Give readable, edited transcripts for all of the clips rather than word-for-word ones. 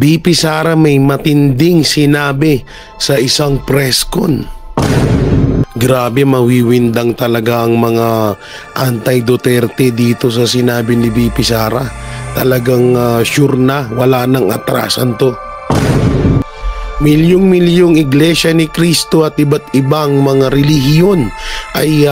BP Sara may matinding sinabi sa isang press con. Grabe, mawiwindang talaga ang mga anti-Duterte dito sa sinabi ni BP Sara. Talagang sure na wala nang atrasan to. Milyong-milyong iglesia ni Cristo at iba't ibang mga relihiyon ay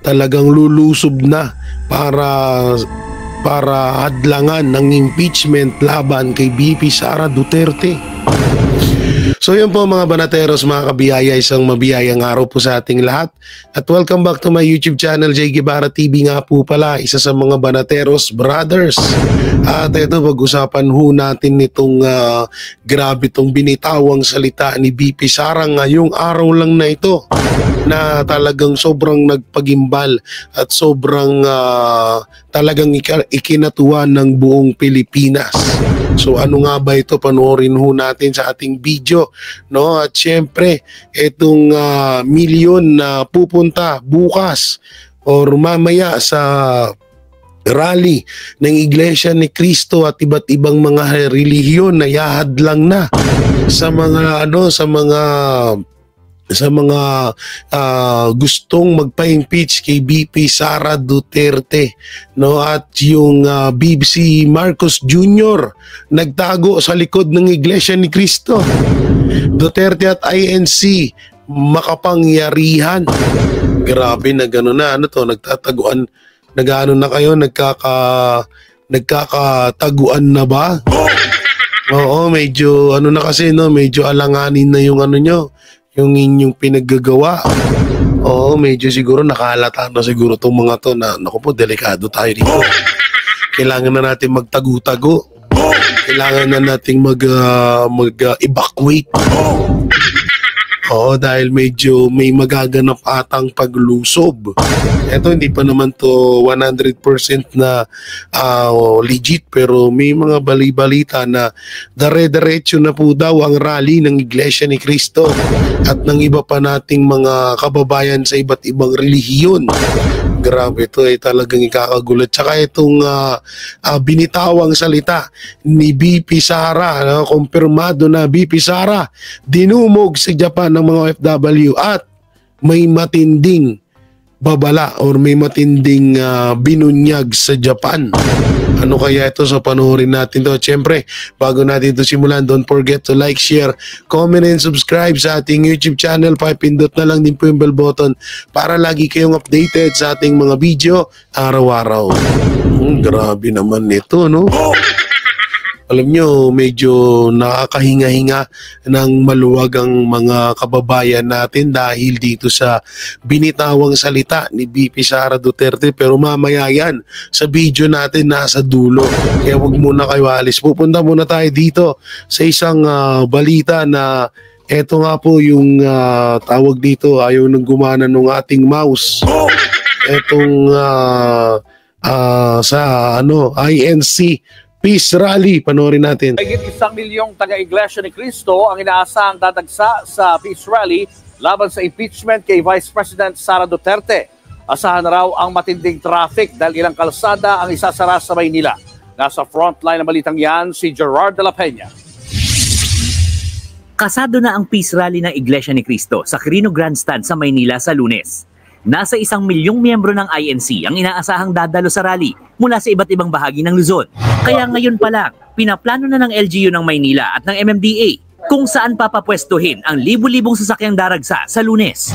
talagang lulusob na para hadlangan ng impeachment laban kay BP Sara Duterte. So yun po mga banateros, mga kabiyaya, isang mabiyayang araw po sa ating lahat. At welcome back to my YouTube channel, Jay Guevara TV nga po pala, isa sa mga banateros brothers. At ito, pag-usapan ho natin nitong grabe itong binitawang salita ni BP Sara ngayong araw lang na ito, na talagang sobrang nagpagimbal at sobrang talagang ikinatuwa ng buong Pilipinas. So ano nga ba ito? Panoorin ho natin sa ating video, no? At syempre, itong milyon na pupunta bukas or mamaya sa rally ng Iglesia ni Cristo at iba't ibang mga relihiyon na yahadlang na sa mga gustong magpa-impeach kay BP Sara Duterte, no? At yung BBC Marcos Jr. nagtago sa likod ng Iglesia ni Cristo. Duterte at INC makapangyarihan. Grabe na gano'n na, nagtataguan, nagkakataguan na ba? Oo, medyo medyo alanganin na yung yung inyong pinaggagawa. Oo, medyo siguro nakahalata na siguro itong mga to na, naku po, delikado tayo dito. Kailangan na natin magtago-tago. Kailangan na natin mag-evacuate. Oo, dahil medyo may magaganap atang paglusob. Ito, hindi pa naman to 100% na legit, pero may mga bali-balita na dare-diretso na po daw ang rally ng Iglesia ni Cristo at ng iba pa nating mga kababayan sa iba't ibang relihiyon. Grabe, ito ay talagang ikakagulat. Tsaka itong binitawang salita ni BP Sara, kumpirmado na BP Sara dinumog sa Japan ng mga OFW at may matinding babala or may matinding binunyag sa Japan. Ano kaya ito? So panoorin natin to. Siyempre, bago natin ito simulan, don't forget to like, share, comment, and subscribe sa ating YouTube channel. Pindot na lang din po yung bell button para lagi kayong updated sa ating mga video araw-araw. Grabe naman ito, no? Alam nyo, medyo nakakahinga-hinga ng maluwag ang mga kababayan natin dahil dito sa binitawang salita ni BP Sara Duterte. Pero mamaya yan, sa video natin nasa dulo. Kaya wag muna kayo alis. Pupunta muna tayo dito sa isang balita na eto nga po yung tawag dito, ayaw nang gumana ng ating mouse. Etong sa INC Peace Rally, panoorin natin. Higit 1 milyong taga-Iglesia ni Cristo ang inaasahang dadagsa sa Peace Rally laban sa impeachment kay Vice President Sara Duterte. Asahan na raw ang matinding traffic dahil ilang kalsada ang isasara sa Maynila. Nasa frontline ng balitang yan si Gerard de la Peña. Kasado na ang Peace Rally ng Iglesia ni Cristo sa Quirino Grandstand sa Maynila sa Lunes. Nasa 1 milyong miyembro ng INC ang inaasahang dadalo sa rally mula sa iba't ibang bahagi ng Luzon. Kaya ngayon pa lang, pinaplano na ng LGU ng Maynila at ng MMDA kung saan papapwestuhin ang libu-libong sasakyang daragsa sa Lunes.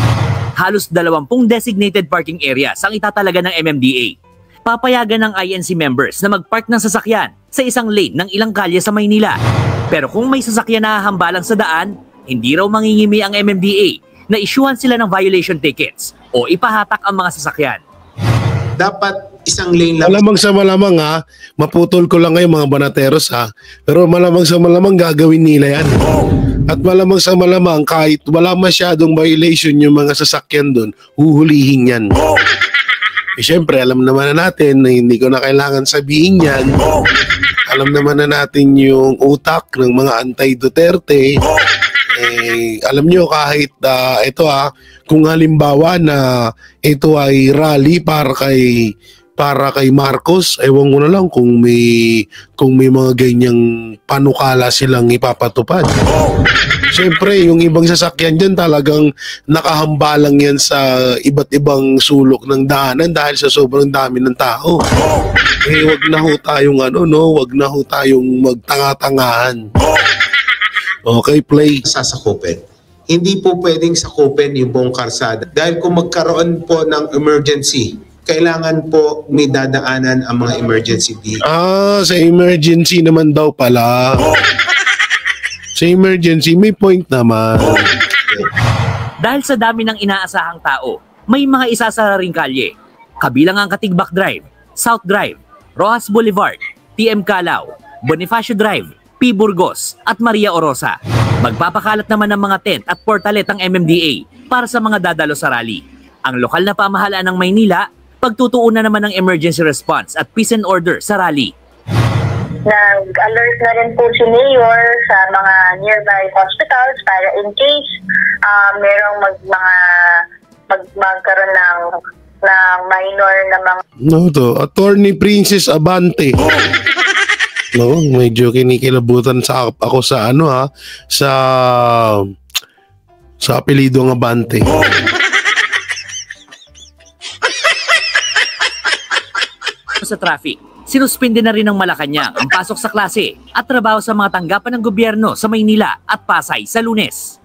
Halos 20 designated parking areas ang itatalaga ng MMDA. Papayagan ng INC members na magpark ng sasakyan sa isang lane ng ilang kalye sa Maynila. Pero kung may sasakyan na hahambalang sa daan, hindi raw mangingimi ang MMDA na isyuhan sila ng violation tickets o ipahatak ang mga sasakyan. Dapat isang lane lang. Malamang sa malamang maputol ko lang ngayon mga banateros pero malamang sa malamang gagawin nila yan. At malamang sa malamang kahit wala masyadong violation yung mga sasakyan doon, huhulihin yan. Siyempre, alam naman na natin na hindi ko na kailangan sabihin yan. Alam naman na natin yung utak ng mga anti-Duterte. Alam nyo kahit ito kung halimbawa na ito ay rally para kay para kay Marcos, ewan ko na lang kung may mga ganyang panukala silang ipapatupad. Siyempre, yung ibang sasakyan dyan talagang nakahambalang yan sa iba't ibang sulok ng daanan dahil sa sobrang dami ng tao. Wag na ho tayong wag na ho tayong magtanga-tangahan. Okay, play. Sasakupin. Hindi po pwedeng sakupin yung buong karsada. Dahil kung magkaroon po ng emergency, kailangan po may dadaanan ang mga emergency vehicle. Sa emergency naman daw pala. Sa emergency, may point naman. Dahil sa dami ng inaasahang tao, may mga isasara ring kalye. Kabilang ang Katigbak Drive, South Drive, Rojas Boulevard, TM Calao, Bonifacio Drive, P. Burgos at Maria Orosa. Magpapakalat naman ng mga tent at portalet ang MMDA para sa mga dadalo sa rally. Ang lokal na pamahalaan ng Maynila, pagtutuunan naman ng emergency response at peace and order sa rally. Nag-alert na rin po si Mayor sa mga nearby hospitals para in case merong magkaroon ng minor na mga... Attorney Princess Abante. No, medyo kinikilabutan ako sa sa apelyido ng Abante. Sa traffic, sinuspinde na rin ng Malacanang ang pasok sa klase at trabaho sa mga tanggapan ng gobyerno sa Maynila at Pasay sa Lunes.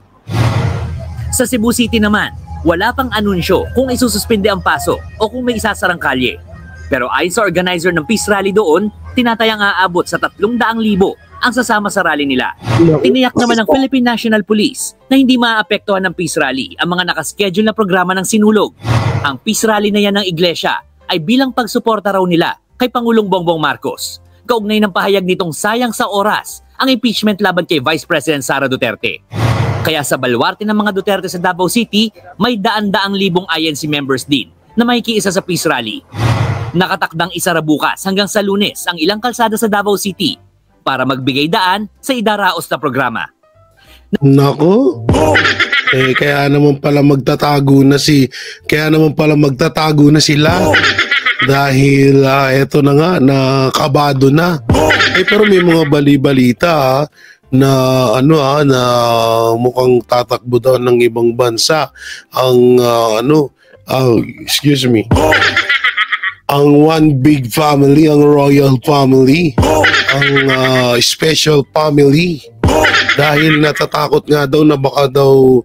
Sa Cebu City naman, wala pang anunsyo kung isususpinde ang pasok o kung may isasarang kalye. Pero ayon sa organizer ng Peace Rally doon, tinatayang aabot sa 300,000 ang sasama sa rally nila. Tiniyak naman ng Philippine National Police na hindi maaapektuhan ng Peace Rally ang mga nakaschedule na programa ng sinulog. Ang Peace Rally na yan ng Iglesia ay bilang pagsuporta raw nila kay Pangulong Bongbong Marcos. Kaugnay ng pahayag nitong sayang sa oras ang impeachment laban kay Vice President Sara Duterte. Kaya sa balwarte ng mga Duterte sa Davao City, may daan-daang libong INC members din na makikiisa sa Peace Rally. Nakatakdang isara bukas hanggang sa Lunes ang ilang kalsada sa Davao City para magbigay daan sa idaraos na programa. Nako. Kaya naman pala magtatago na sila. Dahil eto na nga, nakabado na. Pero may mga bali-balita na na mukhang tatakbo daw ng ibang bansa ang ang one big family, ang royal family, ang special family. Dahil natatakot nga daw na baka daw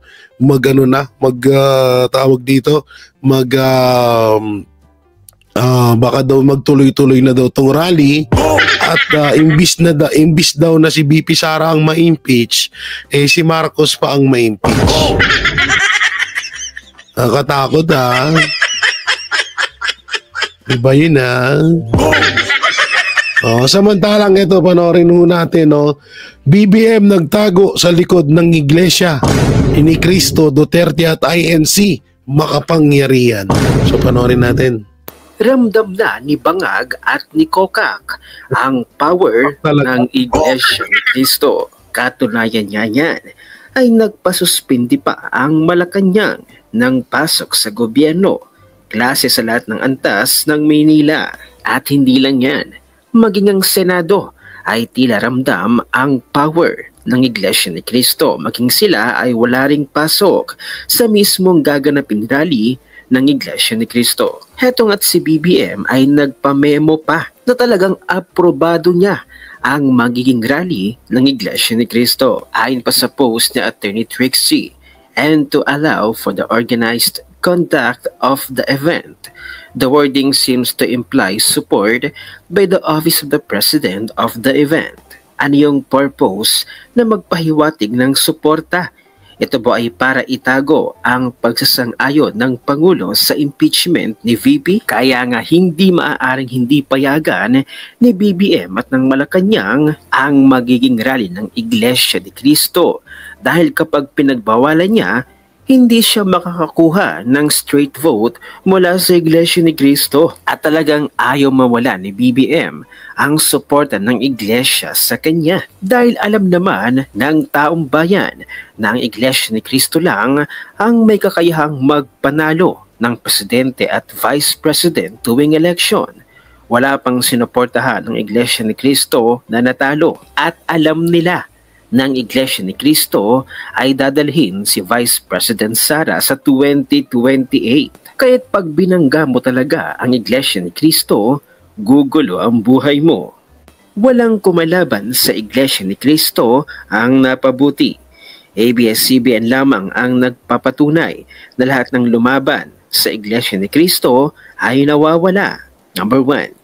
baka daw magtuloy-tuloy na daw tong rally at imbis daw na si BP Sara ang ma-impeach, si Marcos pa ang ma-impeach. Nakatakot Iba yun samantalang ito, panoorin ho natin BBM nagtago sa likod ng iglesia ni Cristo, Duterte at INC makapangyarihan. So panoorin natin. Ramdam na ni Bangag at ni Kokak ang power ng Iglesia ni Cristo. Katunayan niya yan ay nagpasuspindi pa ang Malacanang ng pasok sa gobyerno, klase sa lahat ng antas ng Maynila. At hindi lang yan, maging ang Senado ay tila ramdam ang power ng Iglesia ni Cristo, maging sila ay wala ring pasok sa mismong gaganaping rally ng Iglesia ni Cristo. Hetong at si BBM ay nagpamemo pa na talagang aprobado niya ang magiging rally ng Iglesia ni Cristo. Ayon pa sa post ni Attorney Trixie, and to allow for the organized conduct of the event. The wording seems to imply support by the Office of the President of the event. Ano yung purpose na magpahiwatig ng suporta? Ito ba ay para itago ang pagsasang-ayon ng Pangulo sa impeachment ni VP? Kaya nga hindi maaaring hindi payagan ni BBM at ng Malacanang ang magiging rally ng Iglesia ni Cristo. Dahil kapag pinagbawalan niya, hindi siya makakakuha ng straight vote mula sa Iglesia ni Cristo. At talagang ayaw mawala ni BBM ang suporta ng Iglesia sa kanya. Dahil alam naman ng taong bayan na ang Iglesia ni Cristo lang ang may kakayahang magpanalo ng presidente at vice president tuwing election. Wala pang sinuportahan ng Iglesia ni Cristo na natalo at alam nila ng Iglesia ni Cristo ay dadalhin si Vice President Sara sa 2028. Kaya't pag binangga mo talaga ang Iglesia ni Cristo, gugulo ang buhay mo. Walang kumalaban sa Iglesia ni Cristo ang napabuti. ABS-CBN lamang ang nagpapatunay na lahat ng lumaban sa Iglesia ni Cristo ay nawawala. Number 1.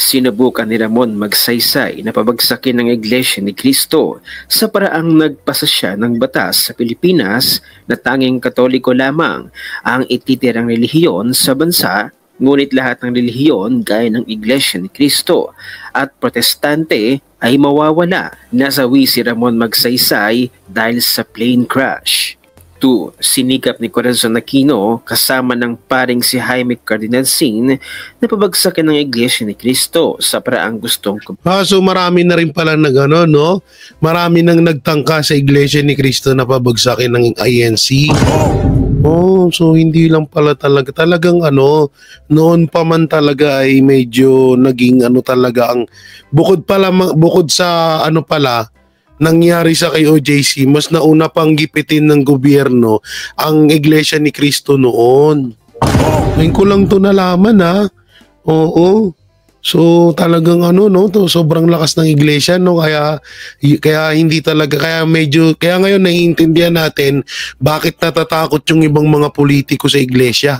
Sinubukan ni Ramon Magsaysay na pabagsakin ng Iglesia ni Cristo sa paraang nagpasa siya ng batas sa Pilipinas na tanging Katoliko lamang ang ititirang relihiyon sa bansa, ngunit lahat ng relihiyon gaya ng Iglesia ni Cristo at Protestante ay mawawala. Nasawi si Ramon Magsaysay dahil sa plane crash. 2. Sinikap ni Corazon Aquino kasama ng paring si Jaime Cardinalsin na pabagsakin ng Iglesia ni Cristo sa paraang gustong So marami na rin pala no? Marami nang nagtangka sa Iglesia ni Cristo na pabagsakin ng INC. So hindi lang pala talagang noon pa man talaga ay medyo naging talaga ang bukod sa nangyari sa kay OJC, mas nauna pang gipitin ng gobyerno ang Iglesia ni Cristo noon. Ngayon ko lang to nalaman Oo. So talagang sobrang lakas ng iglesia kaya hindi talaga kaya ngayon naiintindihan natin bakit natatakot yung ibang mga politiko sa iglesia.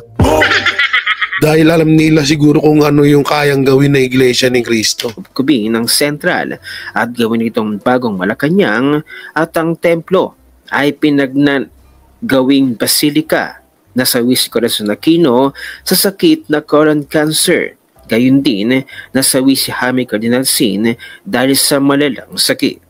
Dahil alam nila siguro kung ano yung kayang gawin ng Iglesia ni Cristo. Kubing ng sentral at gawin itong bagong Malacanang at ang templo ay gawing basilika. Nasawi si Corazon Aquino sa sakit na colon cancer. Gayun din, nasawi si Jaime Cardinalsin dahil sa malalang sakit.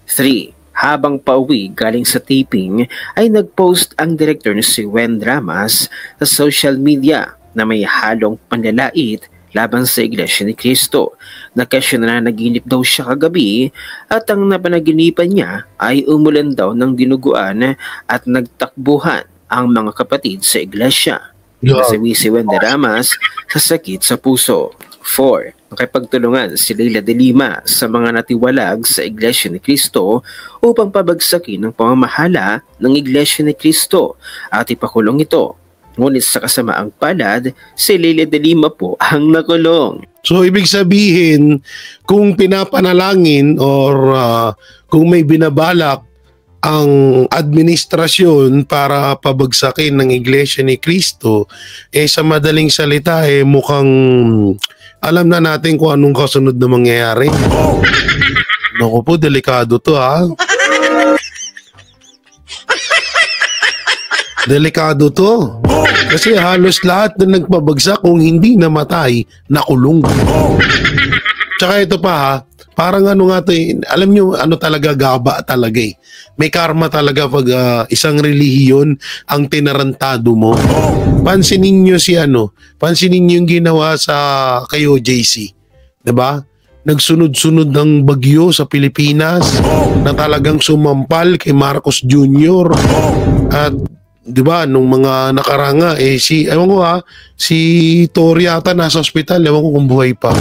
3. Habang pauwi galing sa taping ay nagpost ang director ni si Wen Dramas sa social media na may halong panlalait laban sa Iglesia ni Cristo. Nakasya na naginip daw siya kagabi at ang napanaginipan niya ay umulan daw ng dinuguan at nagtakbuhan ang mga kapatid sa iglesia. Nasawi si Wenda Ramas sa sakit sa puso. 4. Nakipagtulungan si Leila de Lima sa mga natiwalag sa Iglesia ni Cristo upang pabagsakin ang pamamahala ng Iglesia ni Cristo at ipakulong ito. Ngunit sa kasamaang palad, si Leila de Lima po ang nakulong. So ibig sabihin, kung pinapanalangin or kung may binabalak ang administrasyon para pabagsakin ng Iglesia ni Cristo, sa madaling salita, mukhang alam na natin kung anong kasunod na mangyayari. Naku po, delikado to Delikado to. Kasi halos lahat na nagpabagsak kung hindi namatay, nakulong. Tsaka ito pa parang alam nyo, talaga gaba talaga May karma talaga pag isang relihiyon ang tinarantado mo. Pansinin nyo pansinin nyo yung ginawa sa kay OJC. Diba? Nagsunod-sunod ng bagyo sa Pilipinas na talagang sumampal kay Marcos Jr. At diba, nung mga nakaranga, si Tori yata nasa ospital, ewan ko kung buhay pa.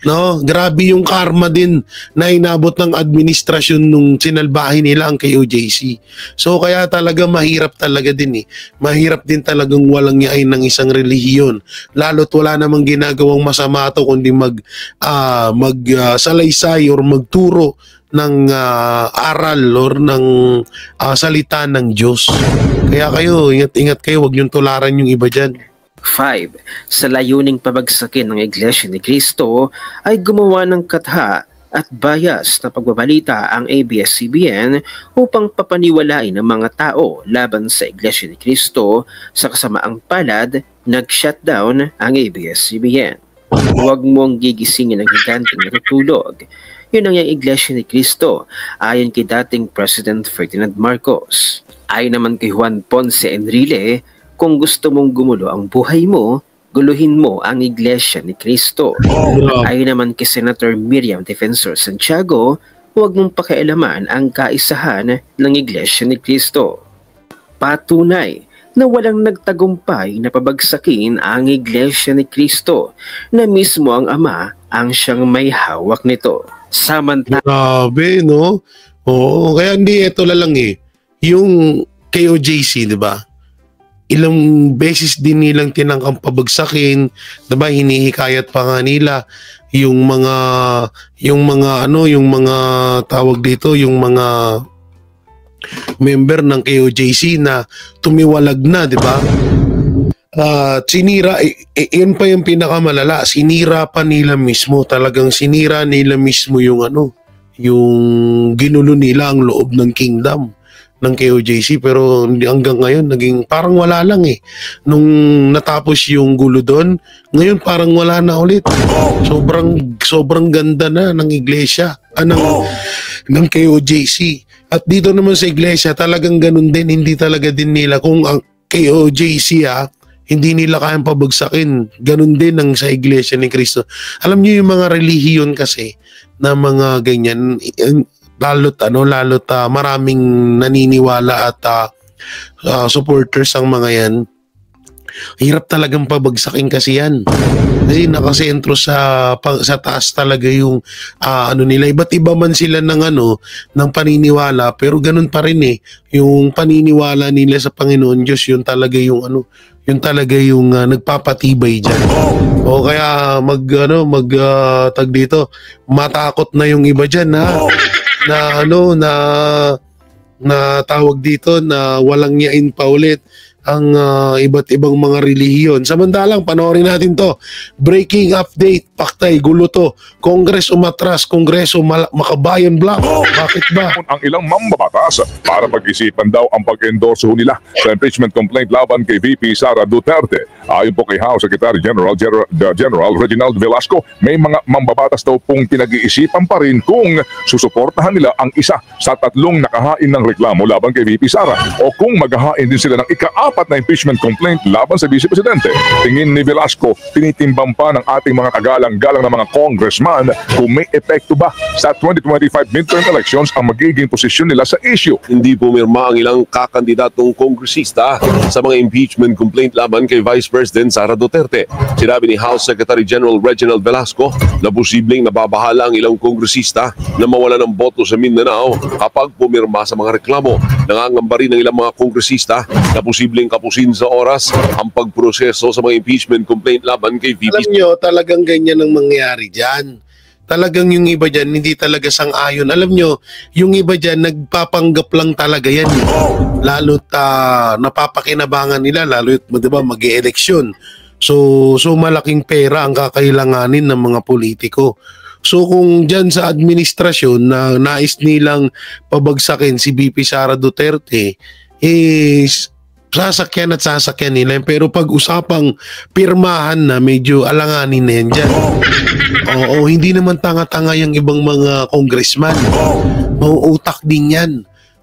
No, grabe yung karma din na inabot ng administrasyon nung sinalbahin nila ang kay OJC. So kaya talaga mahirap talaga din Mahirap din talagang walang yain ng isang relihiyon. Lalo't wala namang ginagawang masama to kundi salaysay or magturo ng aral or ng salita ng Diyos. Kaya kayo, ingat kayo, huwag niyong tularan yung iba dyan. 5. Sa layuning pabagsakin ng Iglesia ni Cristo ay gumawa ng katha at bias na pagbabalita ang ABS-CBN upang papaniwalain ang mga tao laban sa Iglesia ni Cristo. Sa kasamaang palad, nag-shutdown ang ABS-CBN. Huwag mong gigisingin ang higanteng natutulog. Yun ang Iglesia ni Cristo, ayon kay dating President Ferdinand Marcos. Ayon naman kay Juan Ponce Enrile, kung gusto mong gumulo ang buhay mo, guluhin mo ang Iglesia ni Cristo. Ayon naman kay Senator Miriam Defensor Santiago, huwag mong pakialaman ang kaisahan ng Iglesia ni Cristo. Patunay, na walang nagtagumpay na pabagsakin ang Iglesia ni Cristo na mismo ang Ama ang siyang may hawak nito. Grabe, no? Oo, kaya hindi, ito lang yung KOJC, di ba? Ilang beses din nilang tinangkang pabagsakin, di ba? Hinihikayat pa nga nila yung mga tawag dito, yung mga member ng KOJC na tumiwalag na, di ba? Sinira, yun pa yung pinakamalala, sinira pa nila mismo, talagang sinira nila mismo yung yung ginulo nila ang loob ng kingdom ng KOJC, pero hanggang ngayon naging parang wala lang nung natapos yung gulo doon, ngayon parang wala na ulit. Sobrang ganda na ng iglesia, ng KOJC. At dito naman sa iglesia talagang ganun din, hindi talaga din nila kung ang KOJC hindi nila kayang pabagsakin. Ganun din ang sa Iglesia ni Cristo. Alam niyo yung mga relihiyon kasi na mga ganyan, lalot maraming naniniwala at supporters ang mga yan. Hirap talagang pabagsakin kasi yan. Kasi nakasentro sa taas talaga yung nila. Iba't iba man sila ng paniniwala, pero ganun pa rin yung paniniwala nila sa Panginoon Diyos, yun talaga yung nagpapatibay diyan. O kaya tag dito, matakot na yung iba diyan na tawag dito na walang yain pa ulit ang iba't ibang mga relihiyon. Samantalang panoorin natin to. Breaking update, paktay, gulo to. Congress umatras, Kongreso Makabayan Block. Bakit ba? Ang ilang mambabatas para pag-isipan daw ang pag-endorso nila sa impeachment complaint laban kay VP Sara Duterte. Ayon po kay House Secretary General Reginald Velasco, may mga mambabatas daw pong pinag-iisipan pa rin kung susuportahan nila ang isa sa tatlong nakahain ng reklamo laban kay VP Sara o kung maghahain din sila ng ika-apat na impeachment complaint laban sa Vice Presidente. Tingin ni Velasco, tinitimbang pa ng ating mga kagalang-galang na mga congressman kung may epekto ba sa 2025 midterm elections ang magiging posisyon nila sa issue. Hindi pumirma ang ilang kakandidatong kongresista sa mga impeachment complaint laban kay Vice President Sara Duterte. Sinabi ni House Secretary General Reginald Velasco na posibleng nababahala ang ilang kongresista na mawala ng boto sa Mindanao kapag pumirma sa mga reklamo. Nangangamba rin ng ilang mga kongresista na posibleng kapusin sa oras ang pagproseso sa mga impeachment complaint laban kay VP. Alam nyo, talagang ganyan ang mangyari dyan. Talagang yung iba dyan, hindi talaga sang-ayon. Alam nyo, yung iba dyan, nagpapanggap lang talaga yan. Lalo't napapakinabangan nila, lalo't diba, mag-e-eleksyon. So malaking pera ang kakailanganin ng mga politiko. So kung dyan sa administrasyon na nais nilang pabagsakin si VP Sara Duterte, sasakyan nila. Pero pag usapang pirmahan na, medyo alanganin na yan dyan. Oo, hindi naman tanga-tanga yung ibang mga congressman. Mauutak din yan.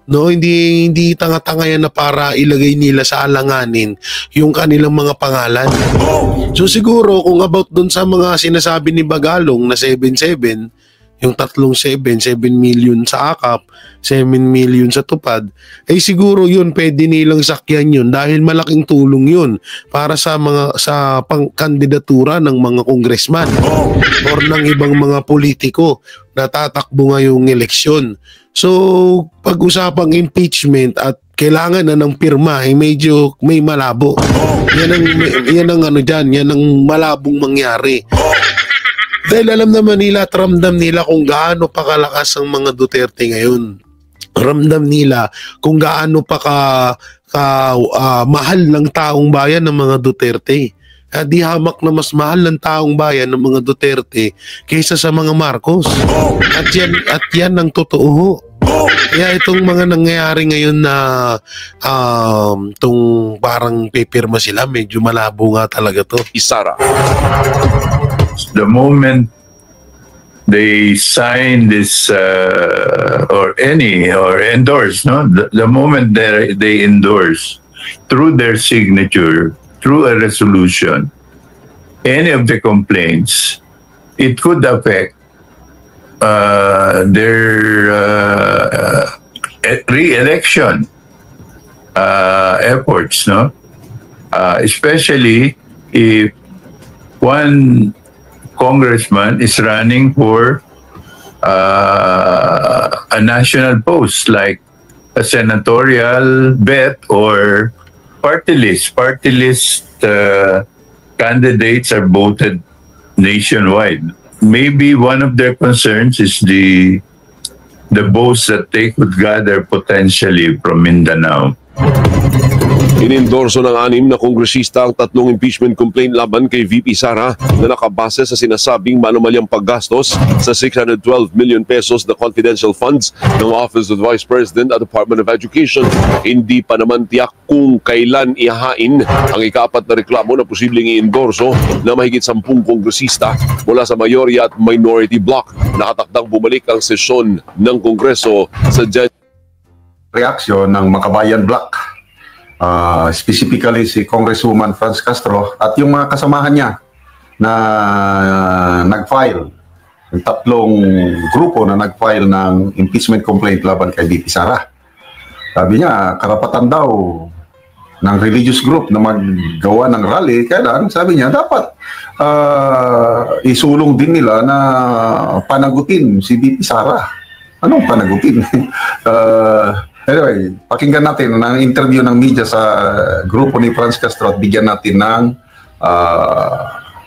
No, hindi tanga-tanga yan na para ilagay nila sa alanganin yung kanilang mga pangalan. So siguro kung about dun sa mga sinasabi ni Bagalong na 7-7, yung tatlong 7 million sa akap, 7 million sa tupad, siguro yun pwede nilang sakyan yun dahil malaking tulong yun para sa pangkandidatura ng mga congressman or ng ibang mga politiko na tatakbo ngayong eleksyon. So pag-usapang impeachment at kailangan na ng pirma, medyo may malabo. Yan ang malabong mangyari. Dahil alam naman nila at ramdam nila kung gaano pa kalakas ang mga Duterte ngayon. Ramdam nila kung gaano pa mahal ng taong bayan ng mga Duterte. Di hamak na mas mahal ng taong bayan ng mga Duterte kaysa sa mga Marcos. At yan ang totoo. Kaya itong mga nangyayari ngayon na itong parang pipirma sila, medyo malabo nga talaga to. Sara. The moment they sign this or endorse, the moment they endorse through their signature, through a resolution, any of the complaints, it could affect their re-election efforts, especially if one congressman is running for a national post like a senatorial bet or party list. Party list candidates are voted nationwide. Maybe one of their concerns is the votes that they could gather potentially from Mindanao. Inendorso ng 6 na kongresista ang 3 impeachment complaint laban kay VP Sara na nakabase sa sinasabing manumalyang paggastos sa 612 million pesos na confidential funds ng Office of the Vice President at Department of Education. Hindi pa naman tiyak kung kailan ihahain ang ika-4 na reklamo na posibleng i-endorso na mahigit 10 kongresista mula sa mayorya at minority bloc. Nakatakdang bumalik ang sesyon ng Kongreso sa reaksyon ng Makabayan Bloc. Specifically si Congresswoman Franz Castro at yung mga kasamahan niya na nag-file, yung 3 grupo na nag-file ng impeachment complaint laban kay VP Sara. Sabi niya, karapatan daw ng religious group na maggawa ng rally, kaya lang, sabi niya, dapat isulong din nila na panagutin si VP Sara. Anong panagutin? Anyway, pakinggan natin ang interview ng media sa grupo ni Franz Castro at bigyan natin ng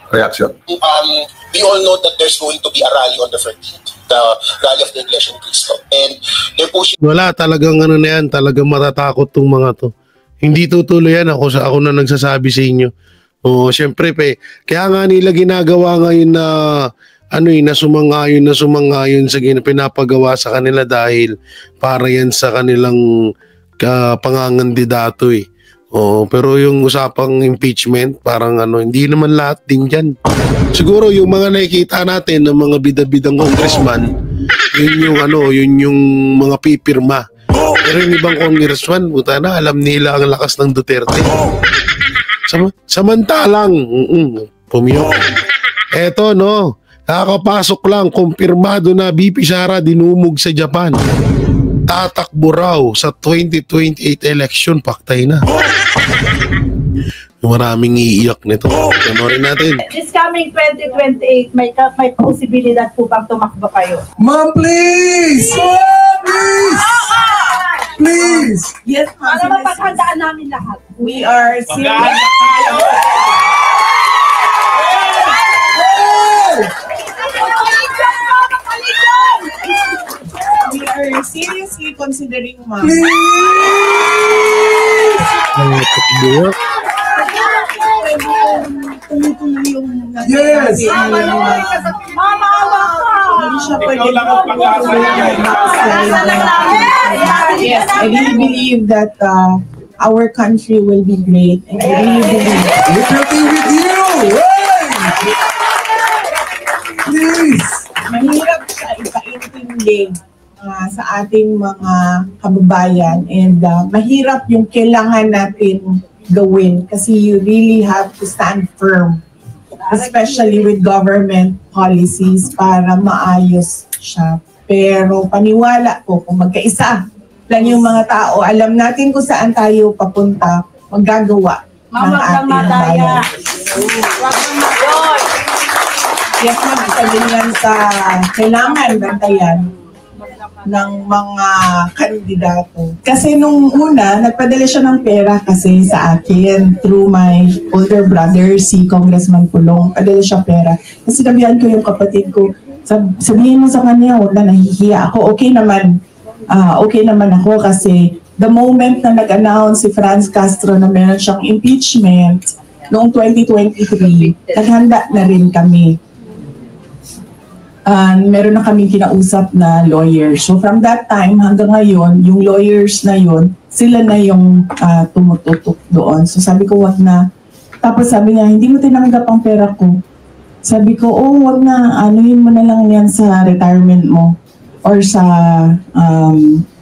reaction. We all know that there's going to be a rally on the 13th, the rally of the Iglesia ni Cristo. And they're pushing... Wala, talagang ano na yan, talagang matatakot tong mga to. Hindi tutuloy yan, ako na nagsasabi sa inyo. O, syempre, kaya nga nila ginagawa ngayon na na sumangayon sa pinapagawa sa kanila dahil para yan sa kanilang pangangandidato eh. Pero yung usapang impeachment, parang hindi naman lahat din dyan. Siguro yung mga nakikita natin ng mga bida-bidang congressman, yun yung mga pipirma. Pero yung ibang congressman, buta na, alam nila ang lakas ng Duterte. Samantalang, pumiyok. Eto, nakakapasok lang, kumpirmado na VP Sara dinumog sa Japan. Tatakbo raw sa 2028 election, paktay na. Maraming iiyak nito. Panorin natin. This coming 2028, may posibilidad po bang tumakbo kayo? Ma'am, please! Please! Please! Yes, ma'am. Para mapaghandaan namin lahat. We are serious. We are seriously considering, ma'am. Tumutuloy yung yes! Mama, awa ka! Hindi siya pwede yes, I really believe that our country will be great. And I really believe liberty with you! Please! Mahirap siya ipaintindi sa ating mga kababayan and mahirap yung kailangan natin gawin kasi you really have to stand firm, especially with government policies para maayos siya. Pero paniwala ko kung magkaisa lang yung mga tao, alam natin kung saan tayo papunta, maggagawa ng ating bayan. Yes, ma'am, isa din yan sa kailangan bantayan ng mga kandidato. Kasi nung una, nagpadala siya ng pera kasi sa akin through my older brother, si Congressman Pulong. Padala siya pera. Kasi sabihan ko yung kapatid ko, sabihin mo sa kanya, huwag na nahihiya ako. Okay naman ako kasi the moment na nag-announce si Franz Castro na meron siyang impeachment noong 2023, naghanda na rin kami. Meron na kaming kinausap na lawyers. So from that time hanggang ngayon, yung lawyers na yun, sila na yung tumututok doon. So sabi ko, wag na. Tapos sabi niya, hindi mo tinanggap ang pera ko. Sabi ko, wag na. Anuhin mo na lang yan sa retirement mo. Or sa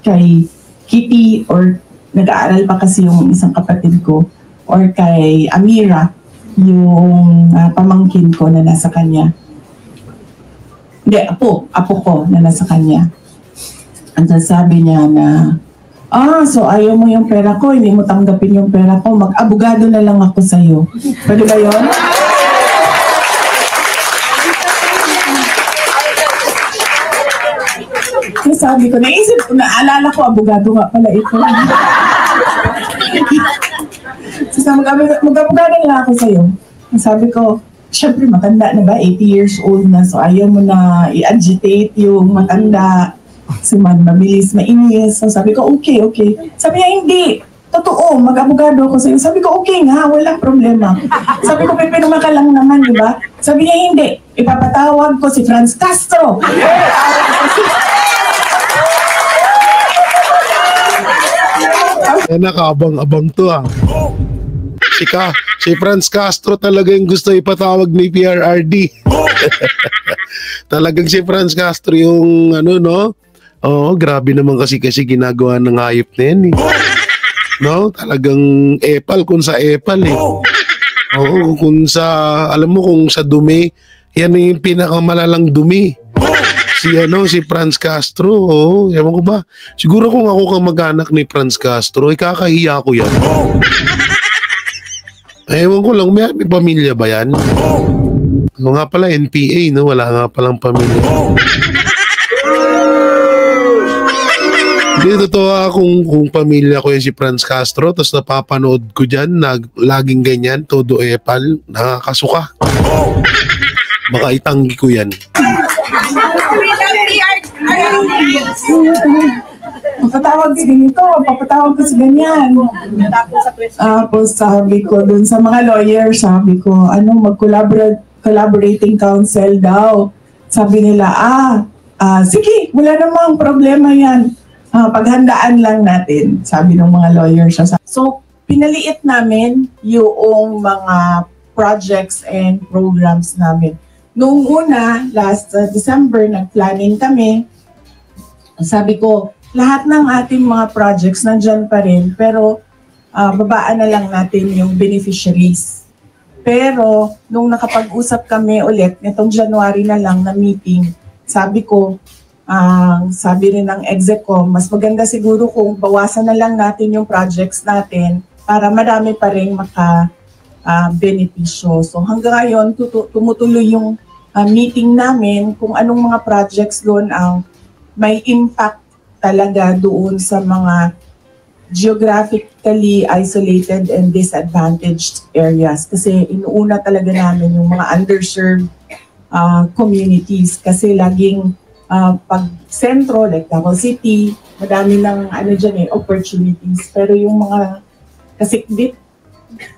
kay Kitty, or nag-aaral pa kasi yung isang kapatid ko. Or kay Amira, yung pamangkin ko na nasa kanya. Hindi, apo ko na nasa kanya. And sabi niya na So ayaw mo yung pera ko, hindi mo tanggapin yung pera ko, mag-abogado na lang ako sa'yo. Pwede ba yun? Kasi sabi ko, naisip ko, naalala ko, abogado nga pala ito. So mag-abogado na lang ako sa'yo. Sabi ko, syempre matanda na ba, 80 years old na, so ayaw mo na i-agitate yung matanda. Si mabilis, mainis. So sabi ko, okay. Sabi niya, hindi. Totoo, mag-abogado ako sa'yo. Sabi ko, okay nga, walang problema. Sabi ko, pinuma ka lang naman, di ba? Sabi niya, hindi. Ipapatawag ko si Franz Castro. Nakabang-abang to Si Franz Castro talaga yung gusto ipatawag ni PRRD. Talagang si Franz Castro yung Oo, grabe naman kasi ginagawa ng hayop na yan No, talagang epal kung sa epal Oo, kung sa, alam mo kung sa dumi, yan yung pinakamalalang dumi. Si Franz Castro, ewan ko ba? Siguro kung ako kamag-anak ni Franz Castro, kakahiya ko yan. Ewan ko lang, may pamilya ba yan? Nga pala, NPA, no? Wala nga palang pamilya. Hindi, totoo kung pamilya ko yan si Franz Castro, tapos napapanood ko dyan, laging ganyan, todo epal, nakakasuka. Baka itanggi ko yan. Papatawag si ganito, papatawag ko si ganyan. Tapos sabi ko dun sa mga lawyer, sabi ko, mag-collaborating counsel daw. Sabi nila, sige, wala namang problema yan. Paghandaan lang natin, sabi ng mga lawyers. So, pinaliit namin yung mga projects and programs namin. Noong una, last December, nag-planning kami. Sabi ko, lahat ng ating mga projects nandyan pa rin, pero babaan na lang natin yung beneficiaries. Pero, nung nakapag-usap kami ulit, nitong January na lang na meeting, sabi ko, sabi rin ng execo, mas maganda siguro kung bawasan na lang natin yung projects natin para marami pa rin maka-benepisyo. So hanggang ngayon, tumutuloy yung meeting namin kung anong mga projects doon ang may impact talaga doon sa mga geographically isolated and disadvantaged areas. Kasi inuuna talaga namin yung mga underserved communities kasi laging pag sentro, like Davao City, madami ng opportunities. Pero yung mga kasikbit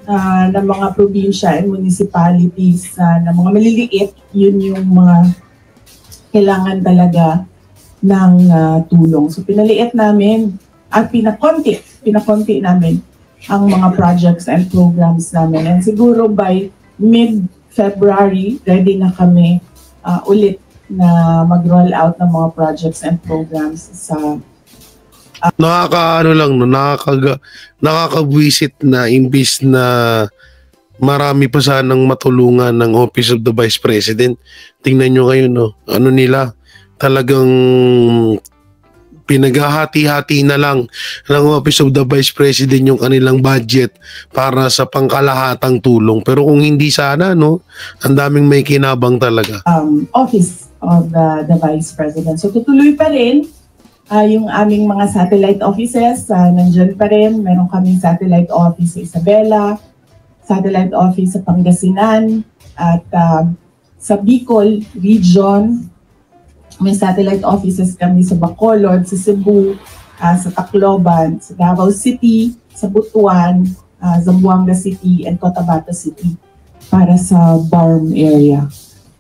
na mga probinsya and municipalities na mga maliliit, yun yung mga kailangan talaga ng tulong. So pinaliit namin at pinakonti namin ang mga projects and programs namin. And siguro by mid-February, ready na kami ulit na mag-roll out ng mga projects and programs sa nakakabwisit na imbis na marami pa sanang matulungan ng Office of the Vice President. Tingnan nyo kayo, talagang pinaghahati-hati na lang ng Office of the Vice President yung kanilang budget para sa pangkalahatang tulong. Pero kung hindi sana, ang daming may kinabang talaga. Office of the Vice President. So tutuloy pa rin yung aming mga satellite offices. Nandyan pa rin. Meron kaming satellite office sa Isabela, satellite office sa Pangasinan, at sa Bicol Region, may satellite offices kami sa Bacolod, sa Cebu, sa Tacloban, sa Davao City, sa Butuan, Zamboanga City, and Cotabato City para sa BARM area.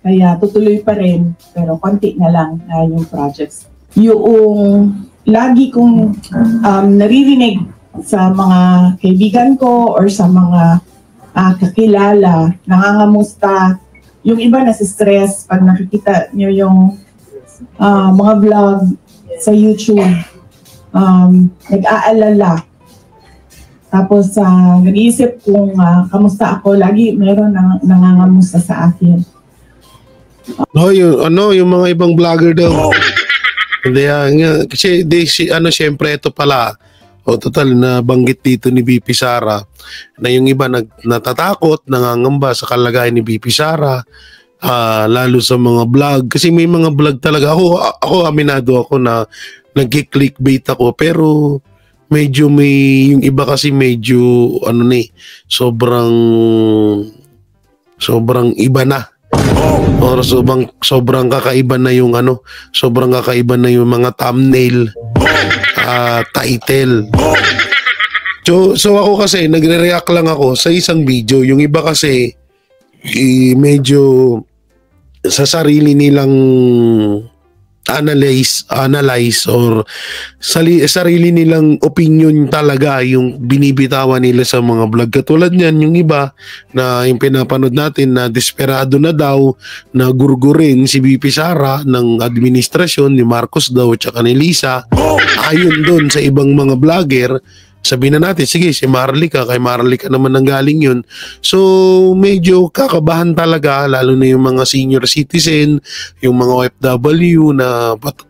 Kaya tutuloy pa rin, pero konti na lang yung projects. Yung lagi kong naririnig sa mga kaibigan ko or sa mga kakilala, nangangamusta, yung iba nasi-stress pag nakikita nyo yung mga vlog sa YouTube, nag-aalala. Tapos nag-iisip kung kamusta ako, lagi meron nangangamusta sa akin. Yung mga ibang vlogger daw. Kasi syempre ito pala, O total, nabanggit dito ni BP Sara na yung iba natatakot, nangangamba sa kalagayan ni BP Sara, lalo sa mga vlog. Kasi may mga vlog talaga. Ako aminado ako na nag-clickbait ako, pero medyo yung iba kasi medyo sobrang iba na. Or sobrang kakaiba na yung sobrang kakaiba na yung mga thumbnail, title. So ako kasi nagre-react lang ako sa isang video. Yung iba kasi medyo sa sarili nilang analyze or sarili nilang opinion talaga yung binibitawan nila sa mga vlog. Katulad niyan, yung iba na yung pinapanood natin na desperado na daw na gurgurin si BP Sara ng administrasyon ni Marcos daw at saka ni Lisa. Ayon doon sa ibang mga vlogger, sabihin na natin, sige, si Marlica, kay Marlica naman nanggaling yun. So, medyo kakabahan talaga, lalo na yung mga senior citizen, yung mga OFW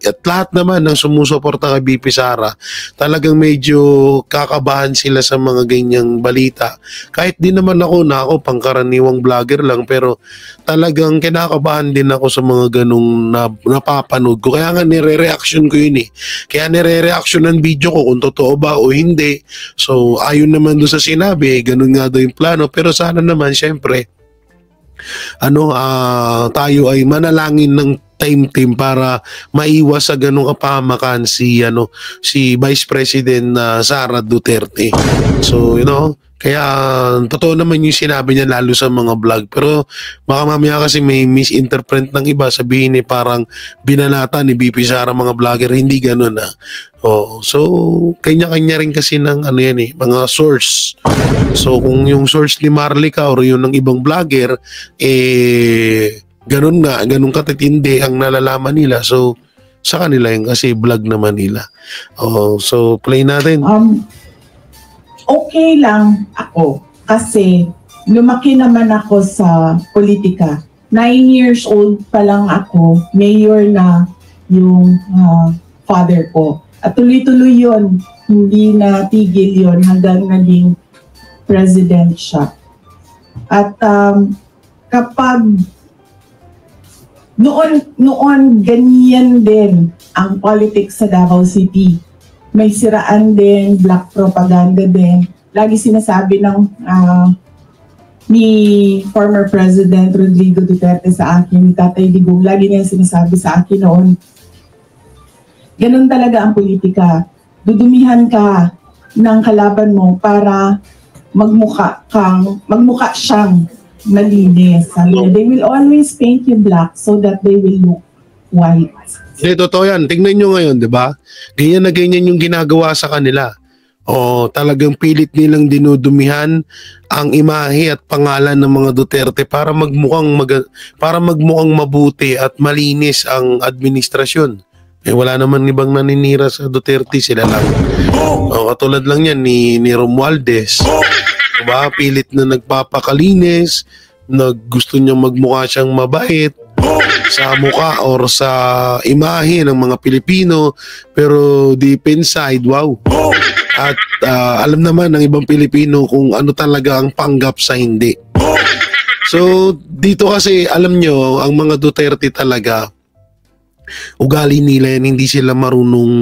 at lahat naman ng sumusuporta kay BP Sara. Talagang medyo kakabahan sila sa mga ganyang balita. Kahit di naman ako pangkaraniwang vlogger lang, pero talagang kinakabahan din ako sa mga ganong napapanood ko. Kaya nga nire-reaction ko yun eh. Kaya nire-reaction ng video ko kung totoo ba o hindi. So, ayon naman doon sa sinabi, ganun nga daw yung plano. Pero sana naman, syempre, tayo ay manalangin ng team para maiwas sa ganung kapahamakan si Vice President Sara Duterte. So, kaya totoo naman yung sinabi niya lalo sa mga vlog, pero baka mamaya kasi may misinterpret ng iba, sabihin parang binanata ni BP Sara mga vlogger. Hindi ganoon so kanya-kanya rin kasi ng mga source. So kung yung source ni Marlica or yung ng ibang vlogger ganun katitindi ang nalalaman nila, so sa kanila yung kasi vlog naman nila. So play natin. Okay lang ako kasi lumaki naman ako sa politika. 9 years old pa lang ako, mayor na yung father ko. At tuloy-tuloy yun, hindi na tigil yun hanggang naging president siya. At kapag noon ganyan din ang politics sa Davao City. May siraan din, black propaganda din. Lagi sinasabi ni former President Rodrigo Duterte sa akin, ni Tatay Digong, lagi niya sinasabi sa akin noon, ganun talaga ang politika. Dudumihan ka ng kalaban mo para magmukha siyang malinis. They will always paint you black so that they will look white. Totoo yan. Tingnan nyo ngayon, di ba? Ganyan na ganyan yung ginagawa sa kanila. Talagang pilit nilang dinudumihan ang imahe at pangalan ng mga Duterte para magmukhang mabuti at malinis ang administrasyon. Wala naman ibang naninira sa Duterte, sila lang. Katulad lang yan ni Romualdez. Diba? Pilit na nagpapakalinis, gusto niya magmukha siyang mabait sa mukha or sa imahe ng mga Pilipino, pero deep inside, wow. At alam naman ng ibang Pilipino kung ano talaga ang panggap sa hindi. So dito kasi alam nyo, ang mga Duterte talaga, ugali nila yan, hindi sila marunong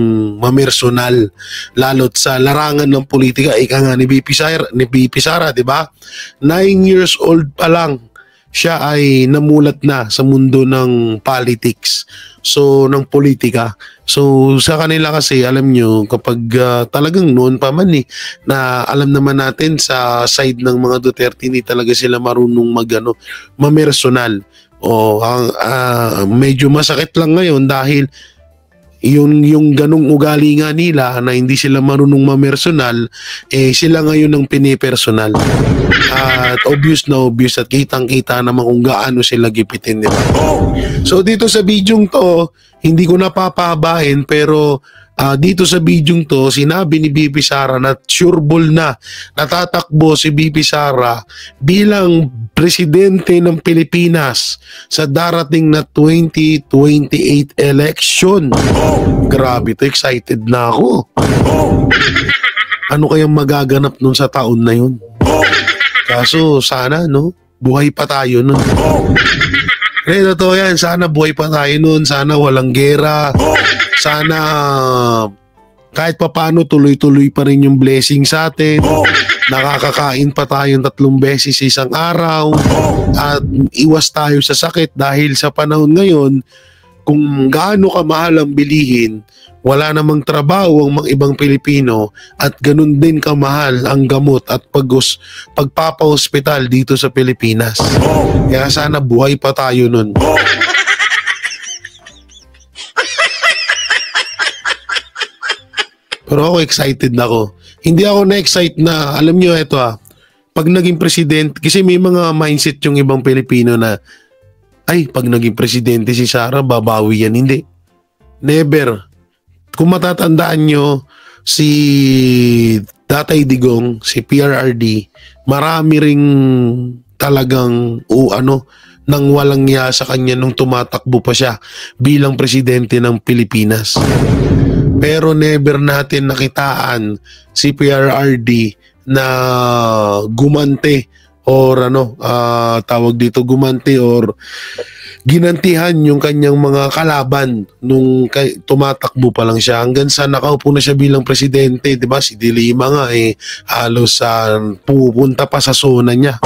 mamersonal lalo't sa larangan ng politika. Ika nga ni BP Sara, di ba? 9 years old pa lang siya ay namulat na sa mundo ng politics, so ng politika. So sa kanila kasi, alam nyo, kapag talagang noon pa man na alam naman natin sa side ng mga Duterte, hindi talaga sila marunong mamersonal. Medyo masakit lang ngayon dahil yung ganung ugali nga nila na hindi sila marunong mamersonal, sila ngayon ang pinipersonal. At obvious at kitang-kita naman kung gaano sila gipitin, diba? So dito sa bidyong to, hindi ko napapahabain, pero dito sa bidyong to, sinabi ni BP Sara na sureball na natatakbo si BP Sara bilang presidente ng Pilipinas sa darating na 2028 election. Grabe to, excited na ako. ano kayang magaganap nun sa taon na yun. Kaso sana, no? Buhay pa tayo nun. Totoo yan. Sana buhay pa tayo nun. Sana walang gera. Sana kahit papaano tuloy-tuloy pa rin yung blessing sa atin. Nakakakain pa tayong 3 beses isang araw. At iwas tayo sa sakit dahil sa panahon ngayon, kung gaano kamahal ang bilihin, wala namang trabaho ang mga ibang Pilipino at ganun din kamahal ang gamot at pagpapa-hospital dito sa Pilipinas. Kaya sana buhay pa tayo nun. Pero ako excited na ako. Hindi ako na-excite na, alam nyo ito pag naging presidente, kasi may mga mindset yung ibang Pilipino na, ay, pag naging presidente si Sara, babawi yan. Hindi. Never. Kung matatandaan nyo, si Tatay Digong, si PRRD, marami ring talagang, nang walang niya sa kanya nung tumatakbo pa siya bilang presidente ng Pilipinas. Pero never natin nakitaan si PRRD na gumante or tawag dito gumante or ginantihan yung kanyang mga kalaban nung tumatakbo pa lang siya hanggang sa nakaupo na siya bilang presidente, 'di ba? Si Dilima nga halos pupunta pa sa zona niya.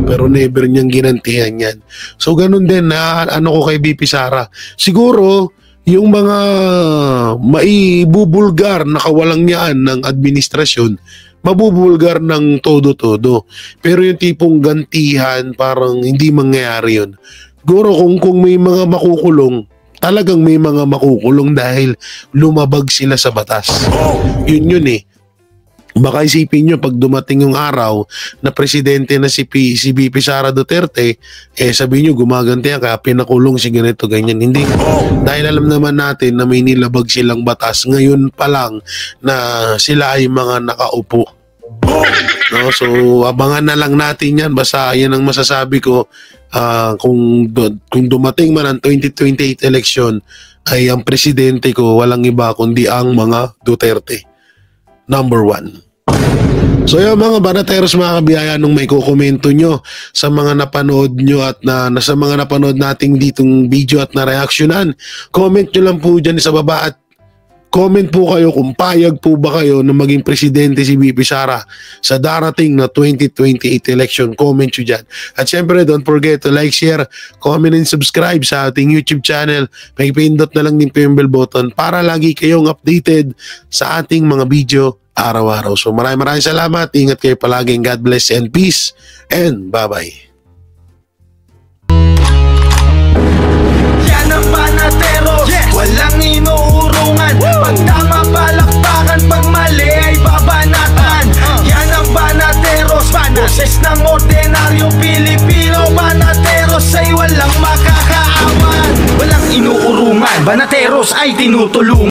Pero never niyang ginantihan yan. So ganun din na ko kay BP Sara. Siguro yung mga maibubulgar na kawalang niyaan ng administrasyon, mabubulgar ng todo-todo. Pero yung tipong gantihan, parang hindi mangyayari yun. Siguro kung may mga makukulong, talagang may mga makukulong dahil lumabag sila sa batas. Yun Baka isipin nyo pag dumating yung araw na presidente na si BP Sara Duterte, sabihin nyo gumaganti yan kaya pinakulong si ganito ganyan. Hindi. Dahil alam naman natin na may nilabag silang batas ngayon pa lang na sila ay mga nakaupo. No? So abangan na lang natin yan. Basta yan ang masasabi ko, kung dumating man ang 2028 election ay ang presidente ko walang iba kundi ang mga Duterte. Number 1. So yung mga banateros, mga kabiyaya, nung may kukomento nyo sa mga napanood nyo at sa mga napanood nating ditong video at na-reactionan, comment nyo lang po dyan sa baba at comment po kayo kung payag po ba kayo na maging presidente si BP Sara sa darating na 2028 election. Comment nyo dyan. At syempre, don't forget to like, share, comment, and subscribe sa ating YouTube channel. May pindot na lang din po yung bell button para lagi kayong updated sa ating mga video araw-araw. So maraming salamat. Ingat kayo palagi. God bless and peace. And bye-bye. Yan ang Banateros, walang inuurungan. Pag tama palakpakan, pag mali ay babanatan. Yan ang Banateros, boses ng ordinaryong Pilipino. Banateros ay walang makakaawan. Walang inuurungan, Banateros ay tinutulungan.